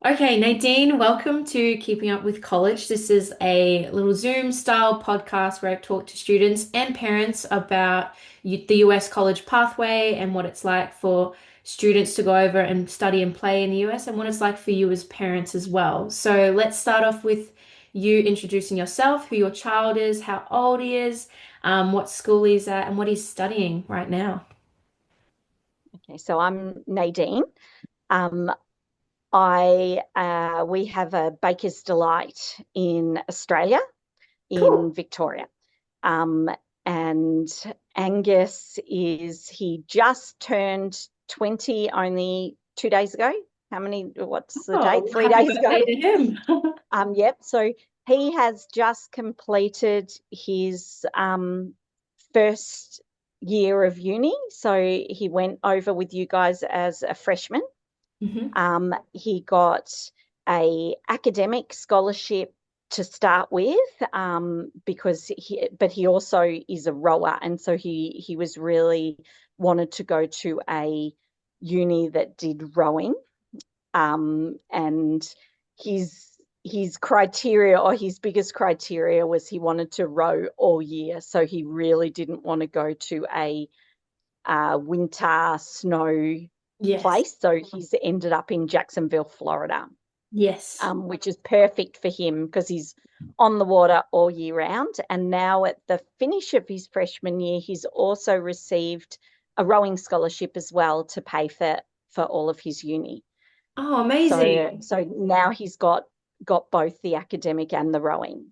Okay, Nadine, welcome to Keeping Up with College. This is a little Zoom style podcast where I talk to students and parents about the US college pathway and what it's like for students to go over and study and play in the US and what it's like for you as parents as well. So let's start off with you introducing yourself, who your child is, how old he is, what school he's at, and what he's studying right now. Okay, so I'm Nadine. Um, I We have a Baker's Delight in Australia, Cool. in Victoria. Um, and he just turned 20 only 2 days ago. What's the date? Oh, Three happy days ago. birthday to him. Yep. So he has just completed his first year of uni. So he went over with you guys as a freshman. Mhm. He got a academic scholarship to start with, but he also is a rower, and so he was really wanted to go to a uni that did rowing. And his criteria, or his biggest criteria, was he wanted to row all year. So he really didn't want to go to a winter snow Yes. place. So he's ended up in Jacksonville, Florida, Yes. which is perfect for him because he's on the water all year round. And now, at the finish of his freshman year, he's also received a rowing scholarship as well to pay for all of his uni. Oh, So amazing. so now he's got both the academic and the rowing.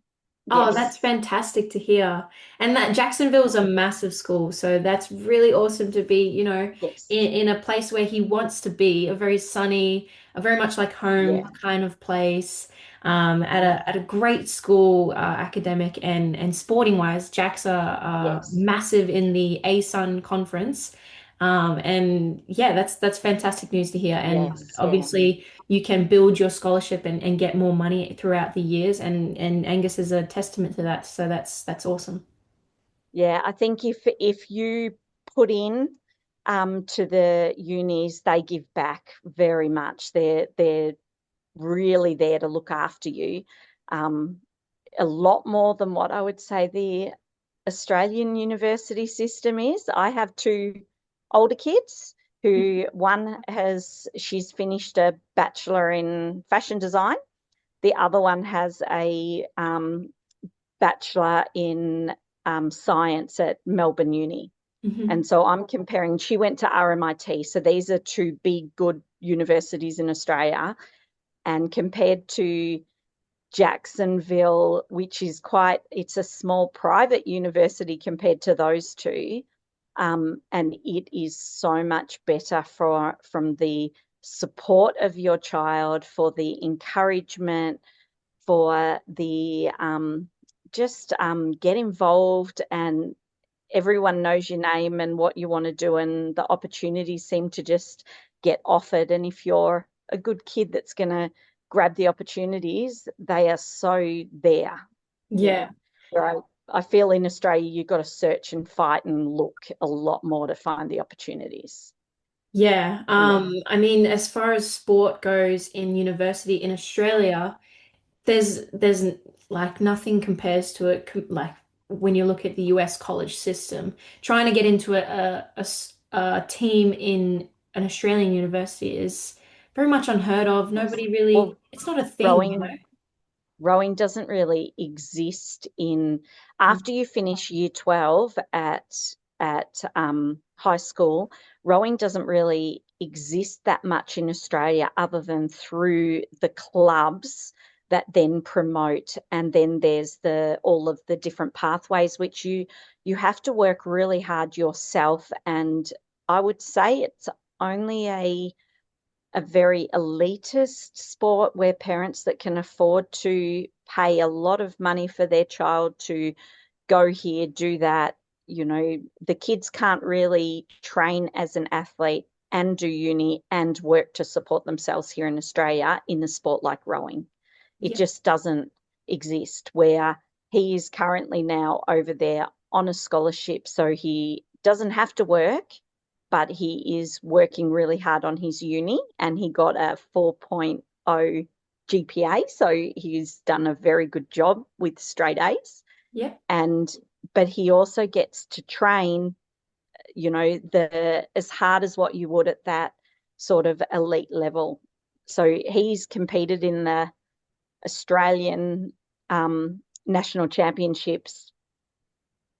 Oh, that's Yes. fantastic to hear. And that Jacksonville is a massive school, so that's really awesome to be, Yes. in a place where he wants to be, a very sunny, a very much like home Yeah. kind of place, at a great school, academic and sporting wise. Jacks are Yes. massive in the ASUN conference. And yeah, that's fantastic news to hear. And Yes. Yeah. obviously you can build your scholarship and get more money throughout the years and Angus is a testament to that. So that's awesome. Yeah. I think if you put in to the unis, they give back very much. They're really there to look after you. Um, a lot more than what I would say the Australian university system is. I have two older kids who she's finished a bachelor in fashion design. The other one has a bachelor in science at Melbourne Uni. Mhm. And so I'm comparing, she went to RMIT. So these are two big, good universities in Australia. And compared to Jacksonville, which is it's a small private university compared to those two. And it is so much better from the support of your child, for the encouragement, for the just get involved, and everyone knows your name and what you want to do, and the opportunities seem to just get offered. And if you're a good kid that's going to grab the opportunities, they are so there. Yeah. Yeah. Where I feel in Australia, you've got to search and fight and look a lot more to find the opportunities. Yeah. Yeah. I mean, as far as sport goes in university in Australia, there's like nothing compares to it like when you look at the US college system. Trying to get into a team in an Australian university is very much unheard of. Yes. Nobody really, Well, it's not a thing. rowing rowing doesn't really exist in after you finish year 12 at high school. Rowing doesn't really exist that much in Australia, other than through the clubs that then promote. And then there's the all of the different pathways, which you have to work really hard yourself. And I would say it's only a very elitist sport, where parents that can afford to pay a lot of money for their child to go here, do that. The kids can't really train as an athlete and do uni and work to support themselves here in Australia in a sport like rowing. It Yeah. just doesn't exist, where he is currently now over there on a scholarship. So he doesn't have to work, but he is working really hard on his uni, and he got a 4.0 2.0 GPA, so he's done a very good job with straight A's. Yeah. And but he also gets to train, the as hard as what you would at that sort of elite level. So he's competed in the Australian national championships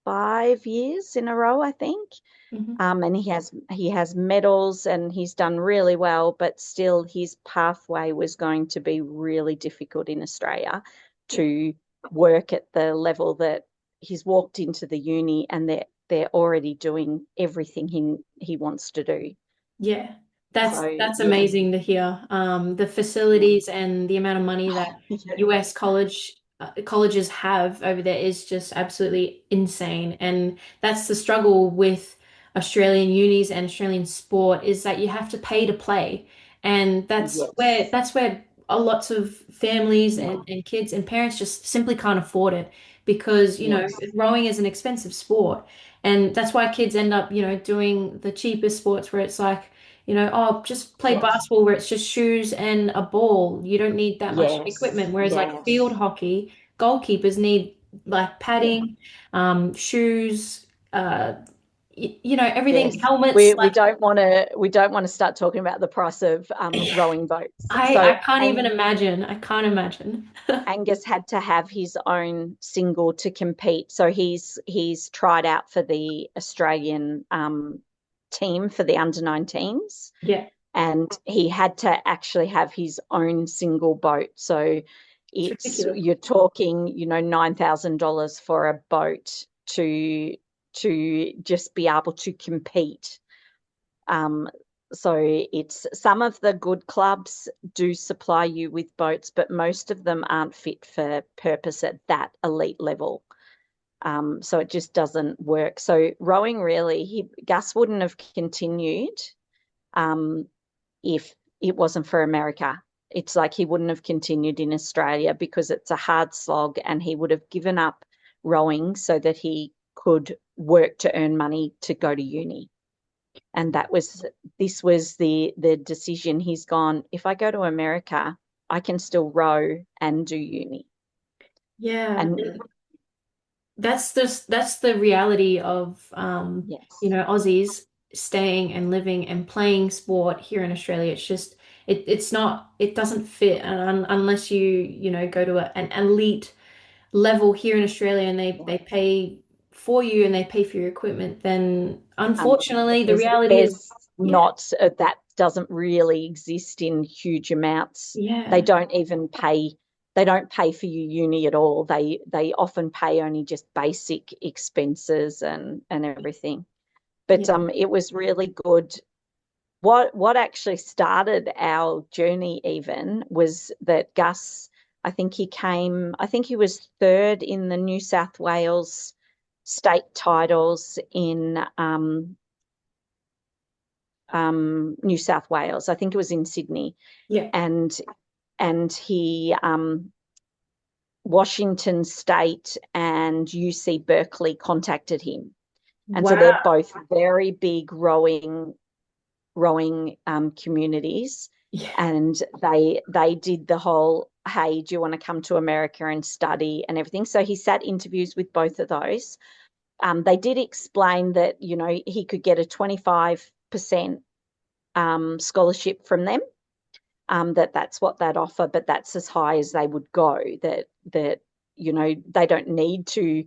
5 years in a row, I think. Hmm. And he has medals and he's done really well, but still his pathway was going to be really difficult in Australia Yeah. to work at the level that he's walked into the uni and they're already doing everything he wants to do. Yeah. So That's yeah, amazing to hear. The yeah, facilities and the amount of money that yeah, US colleges have over there is just absolutely insane. And that's the struggle with Australian unis and Australian sport is that you have to pay to play. And yes, that's where a lots of families yeah, and kids and parents just simply can't afford it because, yes, rowing is an expensive sport. And that's why kids end up, doing the cheapest sports where it's like, oh, just play yes, basketball where it's just shoes and a ball. You don't need that much yes, equipment. Whereas like field yes, hockey, goalkeepers need like yeah. padding, shoes, uh, everything, Yes, helmets. we Like don't want to start talking about the price of rowing boats. I So can't even imagine. I can't imagine. Angus had to have his own single to compete. So he's tried out for the Australian team for the under 19s, Yeah, and he had to actually have his own single boat. So it's it's ridiculous. you're talking, $9,000 for a boat to just be able to compete. Um, so it's some of the good clubs do supply you with boats, but most of them aren't fit for purpose at that elite level. So it just doesn't work. So rowing really, Gus wouldn't have continued um, if it wasn't for America. It's like he wouldn't have continued in Australia because it's a hard slog and he would have given up rowing so that he could work to earn money to go to uni. And this was the decision. He's gone, if I go to America, I can still row and do uni. Yeah, And that's the reality of yes, Aussies staying and living and playing sport here in Australia. It's just it's not it doesn't fit unless you go to an elite level here in Australia and they pay for you and they pay for your equipment, then um, unfortunately the there's reality is there's yeah, not that doesn't really exist in huge amounts. They yeah, don't even pay. They don't pay for your uni at all. They often pay only just basic expenses and everything. But yeah. it was really good. What actually started our journey even was that Gus, I think he was third in the New South Wales state titles in New South Wales. I think it was in Sydney, Yeah. and he Washington State and UC Berkeley contacted him, and so they're Wow. both very big rowing communities, Yeah. and they did the whole, hey, do you want to come to America and study and everything? So he sat interviews with both of those. They did explain that he could get a 25% scholarship from them. That's what they'd offer, but that's as high as they would go. That they don't need to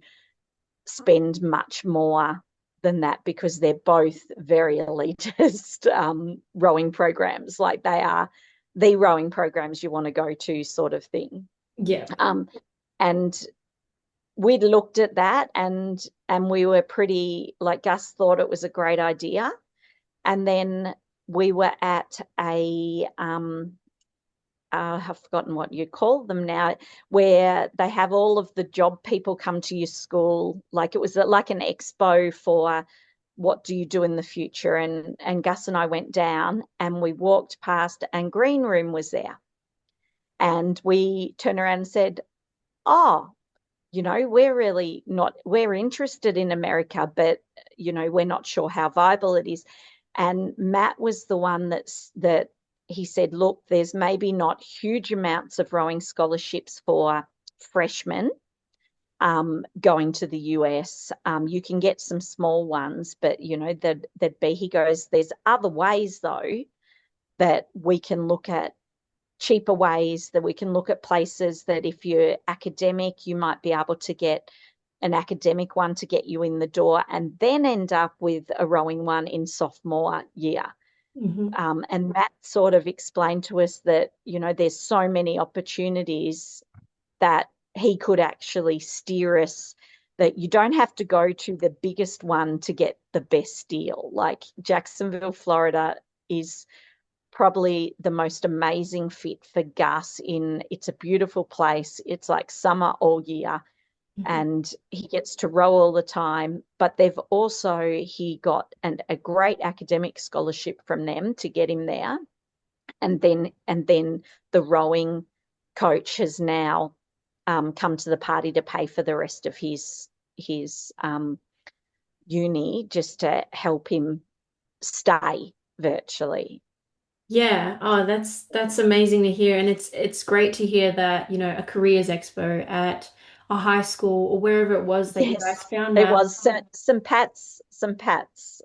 spend much more than that because they're both very elitist rowing programs. Like they are the rowing programs you want to go to, sort of thing. Yeah. Um, and we'd looked at that and we were pretty like Gus thought it was a great idea. And then we were at a I've forgotten what you call them now, where they have all of the job people come to your school. Like it was like an expo for what do you do in the future. And Gus and I went down and we walked past and Green Room was there. And we turned around and said, oh, we're really not, we're interested in America, but, we're not sure how viable it is. And Matt was the one that he said, look, there's maybe not huge amounts of rowing scholarships for freshmen going to the US. You can get some small ones, but that'd be, he goes, there's other ways though that we can look at, cheaper ways that we can look at, places that if you're academic, you might be able to get an academic one to get you in the door and then end up with a rowing one in sophomore year. Hmm. And Matt sort of explained to us that, there's so many opportunities that he could actually steer us, that you don't have to go to the biggest one to get the best deal. Like Jacksonville, Florida is probably the most amazing fit for Gus. It's a beautiful place. It's like summer all year Hmm. and he gets to row all the time. But he got a great academic scholarship from them to get him there. And then the rowing coach has now come to the party to pay for the rest of his uni, just to help him stay virtually. Yeah. Oh, that's amazing to hear. And it's great to hear that, a careers expo at a high school or wherever it was that you guys Yes, found it Matt. was St. Pat's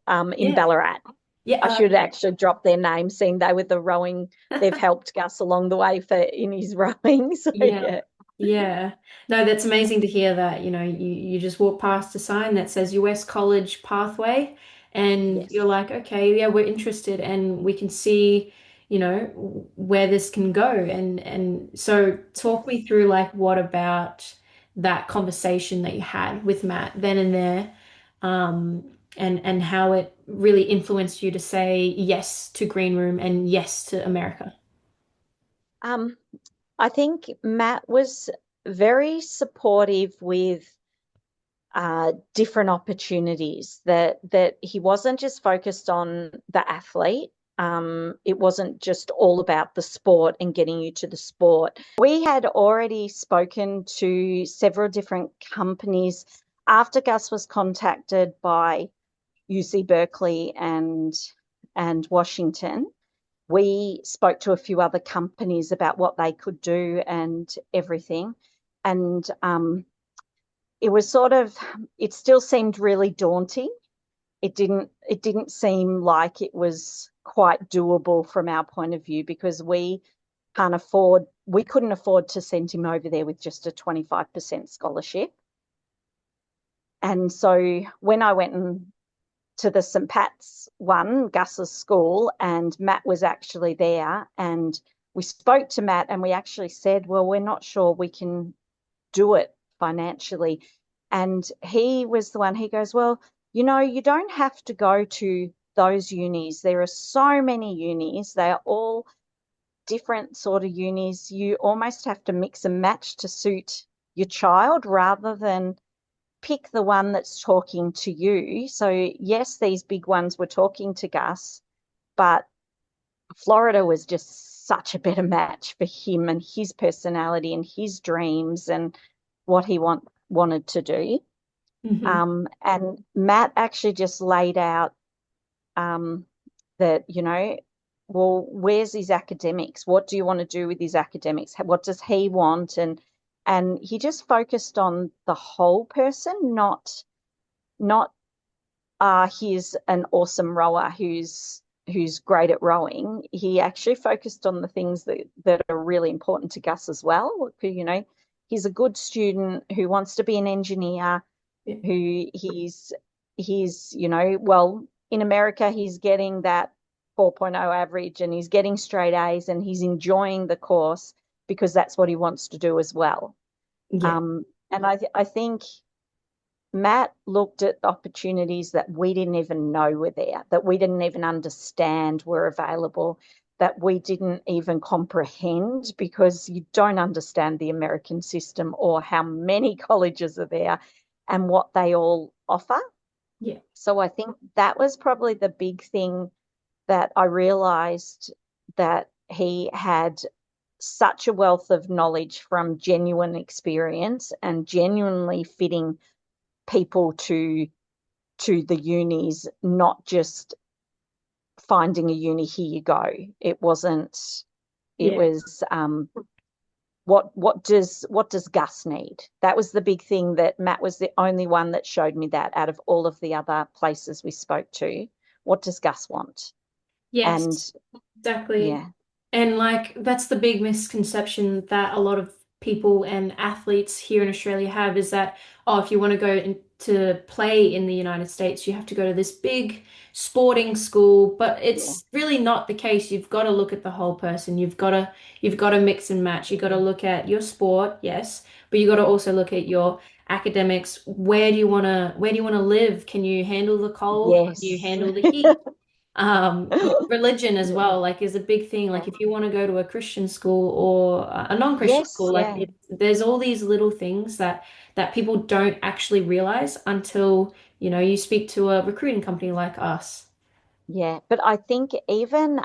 in Yeah. Ballarat. I Yeah. should actually drop their name, seeing they were the rowing. They've helped Gus along the way in his rowing. So Yeah. yeah, Yeah. No, that's amazing to hear that, you just walk past a sign that says US College Pathway and you're yes. like, okay, yeah, we're interested and we can see, where this can go. And so talk me Yes. through like what about that conversation that you had with Matt then and there, and how it really influenced you to say yes to Green Room and yes to America. Um, I think Matt was very supportive with different opportunities, that he wasn't just focused on the athlete. It wasn't just all about the sport and getting you to the sport. We had already spoken to several different companies after Gus was contacted by UC Berkeley and Washington. We spoke to a few other companies about what they could do and everything. And it was it still seemed really daunting. It didn't seem like it was quite doable from our point of view, because we couldn't afford to send him over there with just a 25% scholarship. And so when I went to the St. Pat's one, Gus's school, and Matt was actually there, and we spoke to Matt and we actually said, well, we're not sure we can do it financially. And he was the one, he goes, well, you don't have to go to those unis. There are so many unis. They are all different sort of unis. You almost have to mix and match to suit your child rather than pick the one that's talking to you. So, yes, these big ones were talking to Gus, but Florida was just such a better match for him and his personality and his dreams and what he wanted to do. Hmm. And Matt actually just laid out um, that, well, where's his academics? What do you want to do with his academics? What does he want? And he just focused on the whole person, not he's an awesome rower who's great at rowing. He actually focused on the things that are really important to Gus as well. He's a good student who wants to be an engineer, Yeah. who well, in America, he's getting that 4.0 average and he's getting straight A's and he's enjoying the course because that's what he wants to do as well. Yeah. And I think Matt looked at opportunities that we didn't even know were there, that we didn't even understand were available, that we didn't even comprehend, because you don't understand the American system or how many colleges are there and what they all offer. Yeah. So I think that was probably the big thing that I realized, that he had such a wealth of knowledge from genuine experience and genuinely fitting people to the unis, not just finding a uni, here you go. It wasn't, it Yeah. was what does Gus need? That was the big thing, that Matt was the only one that showed me that out of all of the other places we spoke to. What does Gus want? And Yes, exactly. yeah, And like that's the big misconception that a lot of people and athletes here in Australia have is that, oh, if you want to go to play in the United States, you have to go to this big sporting school. But yeah, it's really not the case. You've got to look at the whole person. You've got to mix and match. You've got to look at your sport, yes, but you've got to also look at your academics. Where do you want to live? Can you handle the cold? Can you yes. handle the heat? Religion as Yeah, well, like, is a big thing. Like, yeah. if you want to go to a Christian school or a non-Christian Yes, school, like, yeah. there's all these little things that people don't actually realize until, you speak to a recruiting company like us. Yeah, but I think even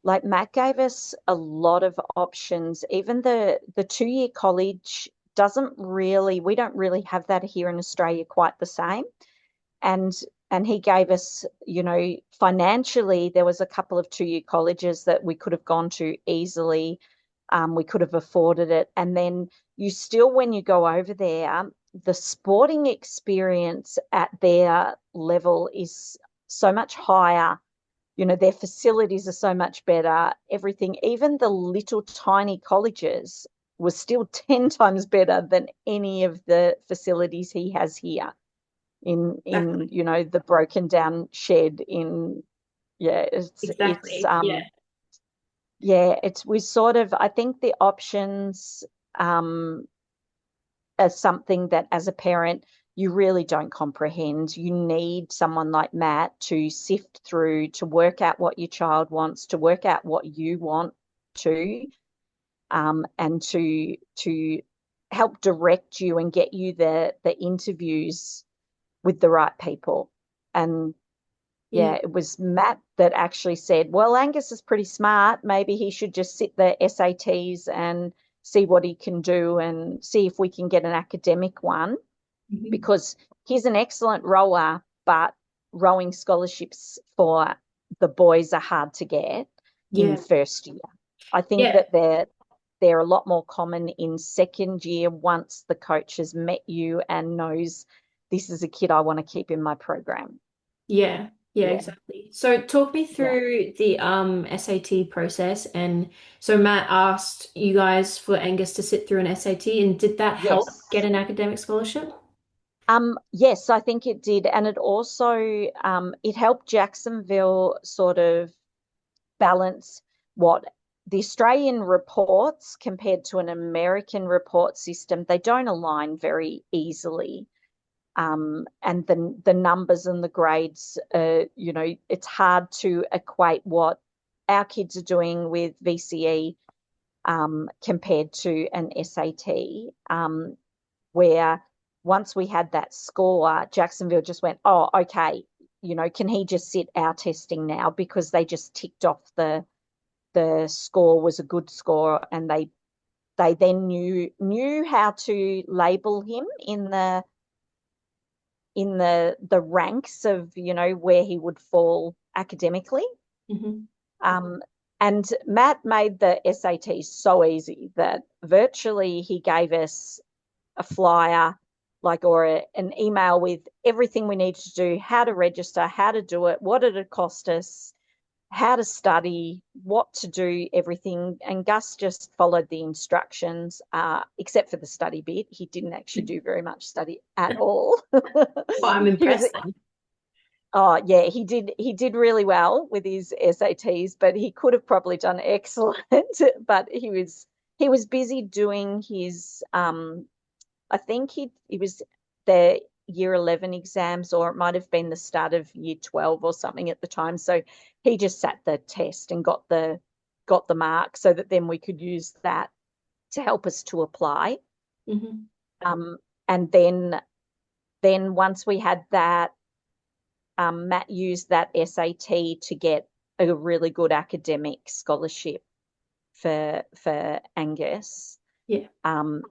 like Matt gave us a lot of options. Even the 2-year college doesn't really, we don't really have that here in Australia quite the same. And and he gave us, financially, there was a couple of 2-year colleges that we could have gone to easily. We could have afforded it. And then you still, when you go over there, the sporting experience at their level is so much higher. Their facilities are so much better. Everything, even the little tiny colleges, was still 10 times better than any of the facilities he has here in Exactly. the broken down shed in. Yeah, Exactly. Yeah. it's we sort of, I think the options um are something that as a parent you really don't comprehend. You need someone like Matt to sift through, to work out what your child wants, to work out what you want to, and to help direct you and get you the interviews with the right people. And Yeah. yeah, it was Matt that actually said, well, Angus is pretty smart. Maybe he should just sit the SATs and see what he can do and see if we can get an academic one, Mhm. because he's an excellent rower, but rowing scholarships for the boys are hard to get in Yeah. first year. I think Yeah. that they're a lot more common in second year, once the coach has met you and knows this is a kid I want to keep in my program. Yeah. Yeah, Yeah. exactly. So talk me Yeah. through the SAT process. And so Matt asked you guys for Angus to sit through an SAT, and did that help get Yes. an academic scholarship? Yes, I think it did. And it also it helped Jacksonville sort of balance what the Australian reports compared to an American report system. They don't align very easily. And the numbers and the grades, it's hard to equate what our kids are doing with VCE compared to an SAT, where once we had that score, Jacksonville just went, oh, okay, can he just sit our testing now? Because they just ticked off the score was a good score, and they then knew how to label him in the ranks of where he would fall academically. Hmm. Um, and Matt made the SAT so easy that virtually he gave us a flyer, like, or an email with everything we need to do, how to register, how to do it, what did it cost us, how to study, what to do, everything. And Gus just followed the instructions, except for the study bit. He didn't actually do very much study at all. Well, I'm he was impressed then. Oh yeah, he did really well with his SATs, but he could have probably done excellent. But he was busy doing his I think he was the year 11 exams, or it might have been the start of year 12 or something at the time. So he just sat the test and got the mark, so that then we could use that to help us to apply. Hmm. Um, and then once we had that, Matt used that SAT to get a really good academic scholarship for Angus, Yeah. um,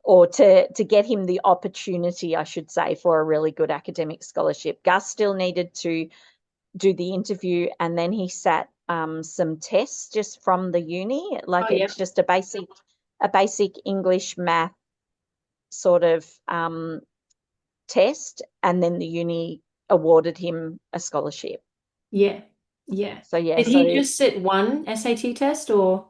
or to get him the opportunity, I should say, for a really good academic scholarship. Gus still needed to do the interview, and then he sat some tests just from the uni. Oh Like yeah. it's just a basic English math sort of test, and then the uni awarded him a scholarship. Yeah. Yeah. So yeah, Did he so just sit one SAT test or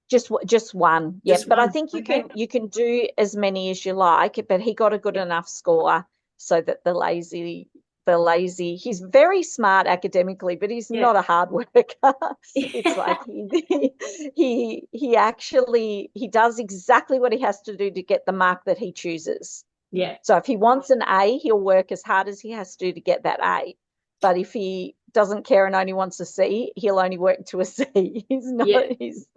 just one, yeah. just But I one? think Okay. you can do as many as you like. But he got a good Yeah. enough score so that the lazy, he's very smart academically, but he's Yeah. not a hard worker. It's like he actually he does exactly what he has to do to get the mark that he chooses. Yeah. So if he wants an A, he'll work as hard as he has to get that A. But if he doesn't care and only wants a C, he'll only work to a C. He's not Yeah. he's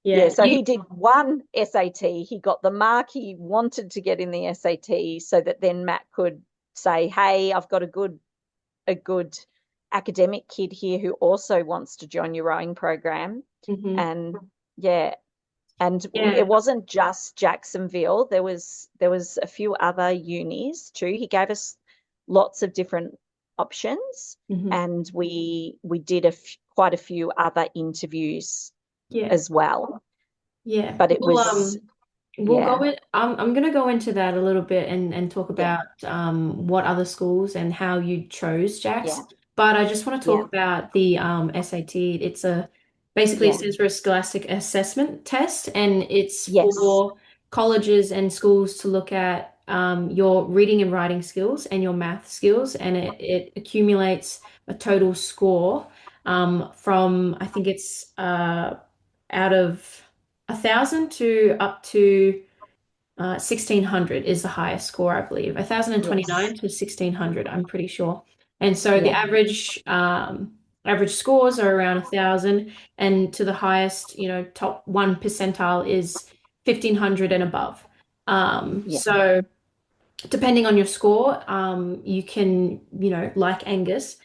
yeah, Yeah. so he did one SAT. He got the mark he wanted to get in the SAT so that then Matt could say, "Hey, I've got a good academic kid here who also wants to join your rowing program." Hmm. And yeah, and it Yeah. wasn't just Jacksonville. There was a few other unis too. He gave us lots of different options, Hmm. and we did quite a few other interviews Yeah. as well. Yeah. But it Well, was we'll go yeah, in. I'm going to go into that a little bit and talk yeah, about what other schools and how you chose yeah, Jax. But I just want to yeah, talk about the SAT. It's a basically it yeah, stands for a Scholastic Assessment Test, and it's yes, for colleges and schools to look at your reading and writing skills and your math skills, and it accumulates a total score from I think it's out of 1,000 to up to 1,600 is the highest score, I believe. 1,029 yes, to 1,600, I'm pretty sure. And so the yeah, average scores are around 1,000, and to the highest, top one percentile is 1,500 and above. yeah, So depending on your score, you can, like Angus,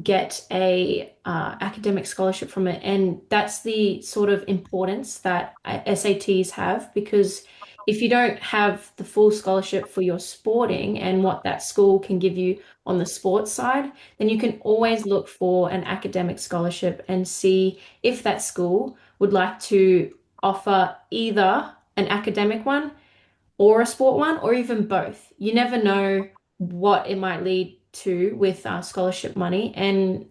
get a academic scholarship from it. And that's the sort of importance that SATs have because if you don't have the full scholarship for your sporting and what that school can give you on the sports side, then you can always look for an academic scholarship and see if that school would like to offer either an academic one or a sport one, or even both. You never know what it might lead to with scholarship money. And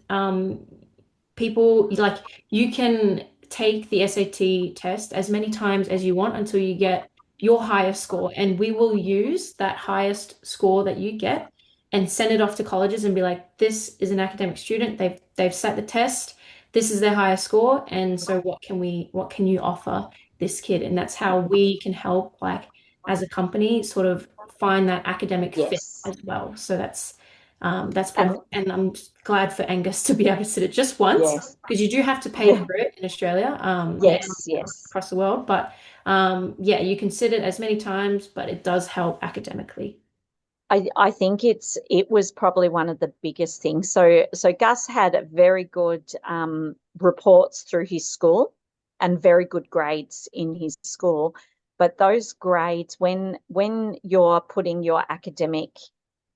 people, like, you can take the SAT test as many times as you want until you get your highest score. And we will use that highest score that you get and send it off to colleges and be like, this is an academic student. They've set the test. This is their highest score. And so what can you offer this kid? And that's how we can help, like, as a company sort of find that academic fit yes. as well. So that's And perfect. And I'm glad for Angus to be able to sit it just once yes, because you do have to pay yeah, for it in Australia, and yes, yes. across the world. But yeah, you can sit it as many times, but it does help academically. I think it was probably one of the biggest things. So Gus had very good reports through his school and very good grades in his school. But those grades, when you're putting your academic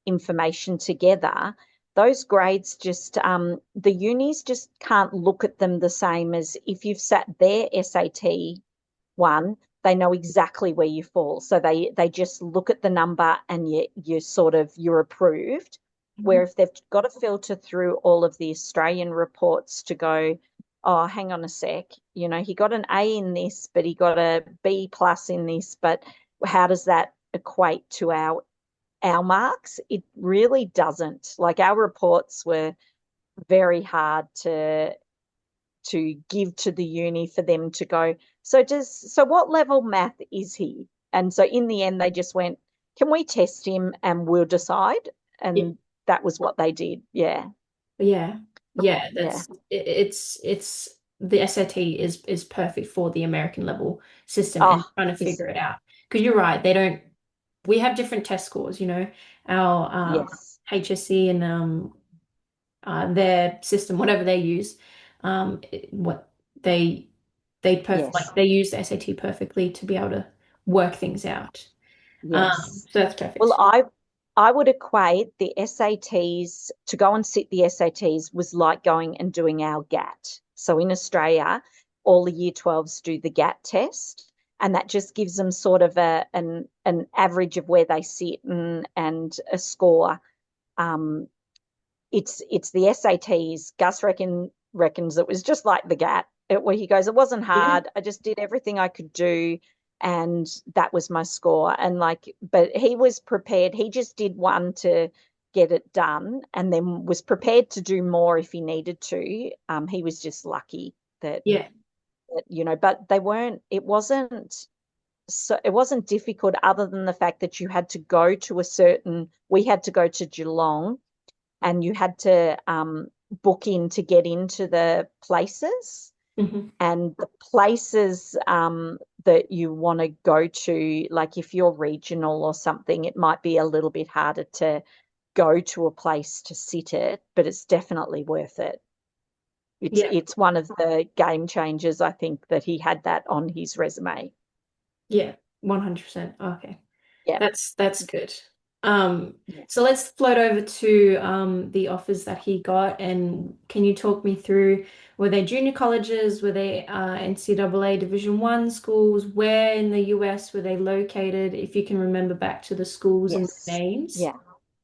information together, those grades just the unis just can't look at them the same as if you've sat their SAT one, they know exactly where you fall. So they just look at the number and you sort of you're approved. Mhm. Where if they've got to filter through all of the Australian reports to go, oh, hang on a sec, he got an A in this, but he got a B plus in this, but how does that equate to our marks? It really doesn't. Like our reports were very hard to give to the uni for them to go, so what level math is he? And so in the end they just went, can we test him and we'll decide? Yeah, And that was what they did. Yeah. yeah, yeah. Yeah. It's the SAT is perfect for the American level system and Oh, trying to is figure it out. Because you're right, they don't. We have different test scores, our yes. HSC and their system, whatever they use, what they Yes. they use the SAT perfectly to be able to work things out. Yes. So that's Well, perfect. I would equate the SATs, to go and sit the SATs was like going and doing our GAT. So in Australia, all the year 12s do the GAT test, and that just gives them sort of an average of where they sit and a score. Um, it's the SATs. Gus reckons it was just like the GAT, where he goes, it wasn't Yeah. hard. I just did everything I could do, and that was my score. And like, but he was prepared. He just did one to get it done, and then was prepared to do more if he needed to. He was just lucky that, Yeah. but they weren't. It wasn't. So it wasn't difficult other than the fact that you had to go to we had to go to Geelong, and you had to book in to get into the places. Hmm. And the places that you want to go to, like if you're regional or something, it might be a little bit harder to go to a place to sit it, but it's definitely worth it. It's Yeah. it's one of the game changers, I think, that he had that on his resume. Yeah. 100%. Okay. Yeah. That's good. Um, Yeah. so let's float over to the offers that he got, and can you talk me through, were they junior colleges, were they NCAA Division One schools, where in the US were they located? If you can remember back to the schools and the Yes. names, Yeah.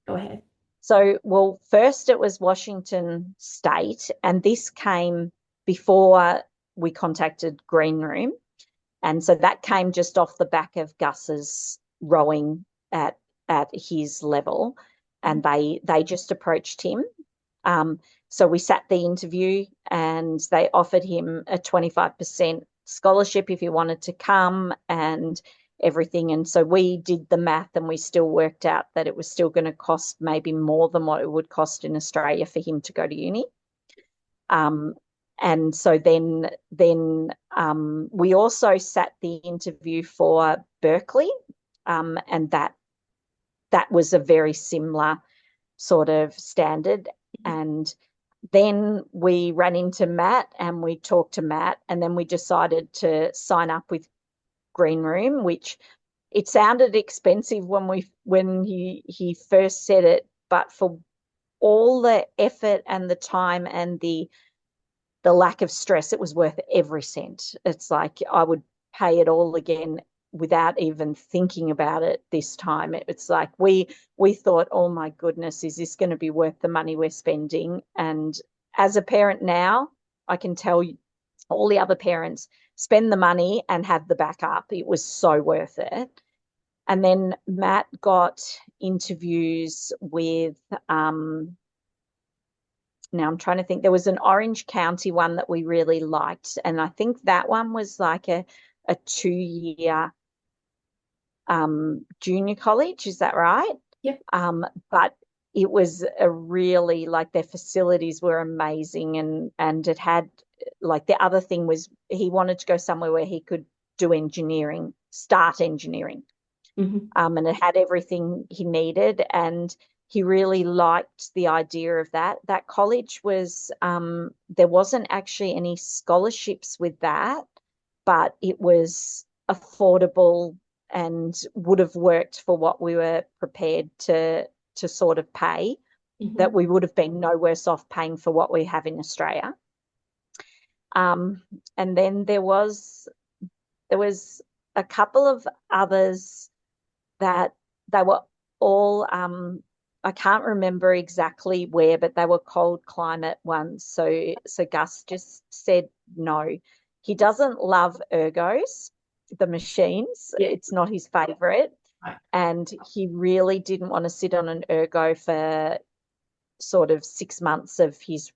go ahead. So, well, first it was Washington State, and this came before we contacted Green Room. And so that came just off the back of Gus's rowing at his level, and they just approached him. So we sat the interview, and they offered him a 25% scholarship if he wanted to come and everything. And so we did the math, and we still worked out that it was still going to cost maybe more than what it would cost in Australia for him to go to uni. Um, and so then we also sat the interview for Berkeley, and that was a very similar sort of standard. And then we ran into Matt, and we talked to Matt, and then we decided to sign up with Green Room, which it sounded expensive when he first said it, but for all the effort and the time and the lack of stress, it was worth every cent. It's like I would pay it all again without even thinking about it this time. It's like we thought, oh my goodness, is this going to be worth the money we're spending? And as a parent now, I can tell you, all the other parents, spend the money and have the backup. It was so worth it. And then Matt got interviews with now I'm trying to think. There was an Orange County one that we really liked, and I think that one was like a 2 year junior college. Is that right? Yep. But it was a really, like, their facilities were amazing, and it had, like, the other thing was he wanted to go somewhere where he could do engineering, start engineering, Hmm. and it had everything he needed, and he really liked the idea of that. That college was, there wasn't actually any scholarships with that, but it was affordable and would have worked for what we were prepared to sort of pay, that Hmm. we would have been no worse off paying for what we have in Australia. Um, and then there was a couple of others that they were all, I can't remember exactly where, but they were cold climate ones. So Gus just said no. He doesn't love ergos, the machines. Yeah. It's not his favorite. Right. And he really didn't want to sit on an ergo for sort of 6 months of his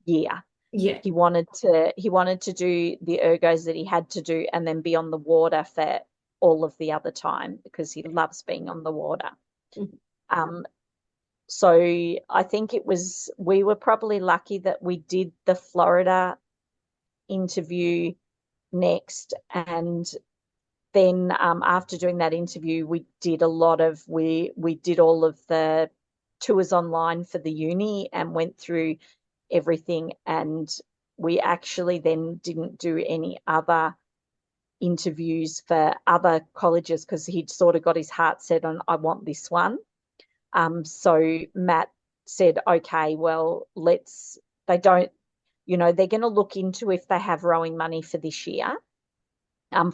year. Yeah. He wanted to do the ergos that he had to do, and then be on the water for all of the other time, because he loves being on the water. Mhm. Um, so I think we were probably lucky that we did the Florida interview next, and then after doing that interview, we did all of the tours online for the uni and went through everything, and we actually then didn't do any other interviews for other colleges because he'd sort of got his heart set on, I want this one. So Matt said, okay, well, they don't, they're going to look into if they have rowing money for this year,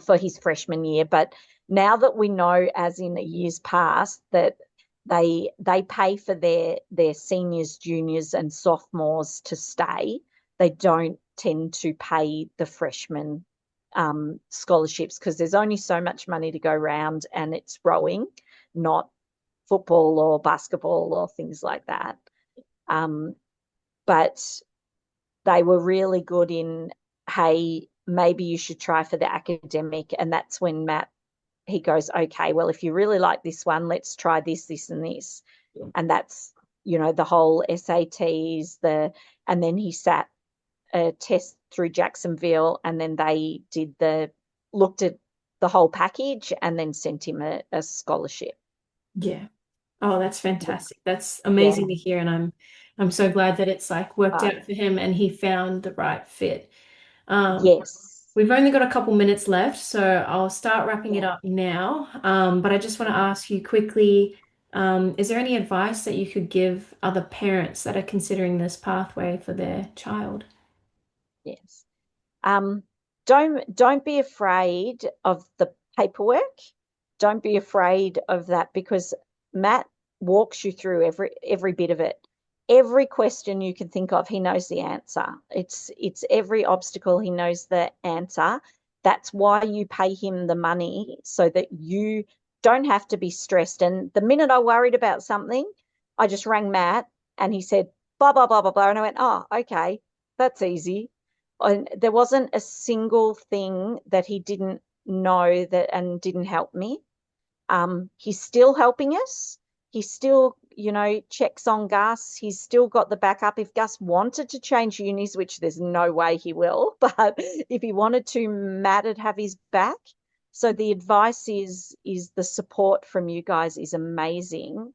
for his freshman year. But now that we know, as in the years past, that they pay for their seniors, juniors, and sophomores to stay, they don't tend to pay the freshmen scholarships because there's only so much money to go around, and it's rowing, not football or basketball or things like that. But they were really good in, hey, maybe you should try for the academic. And that's when Matt, he goes, okay, well, if you really like this one, let's try this, this, and this. Yeah. And that's, the whole SATs, and then he sat a test through Jacksonville, and then they looked at the whole package and then sent him a scholarship. Yeah. Oh, that's fantastic. That's Yeah. amazing to hear, and I'm so glad that it's like worked out for him and he found the right fit. Yes. We've only got a couple minutes left, so I'll start wrapping it up now. But I just want to ask you quickly, is there any advice that you could give other parents that are considering this pathway for their child? Yes. Um, don't be afraid of the paperwork. Don't be afraid of that, because Matt walks you through every bit of it. Every question you can think of, he knows the answer. It's every obstacle, he knows the answer. That's why you pay him the money, so that you don't have to be stressed. And the minute I worried about something, I just rang Matt and he said, blah, blah, blah, blah, blah. And I went, oh, okay, that's easy. And there wasn't a single thing that he didn't know that and didn't help me. He's still helping us. He still, checks on Gus. He's still got the backup. If Gus wanted to change unis, which there's no way he will, but if he wanted to, Matt would have his back. So the advice is the support from you guys is amazing.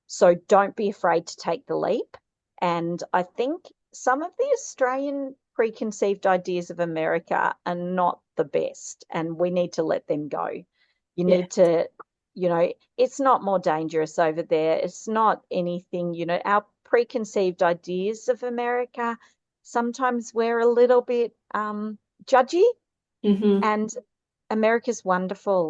So don't be afraid to take the leap. And I think some of the Australian preconceived ideas of America are not the best, and we need to let them go. You need to, it's not more dangerous over there. It's not anything, our preconceived ideas of America, sometimes we're a little bit judgy, Mm-hmm. and America's wonderful.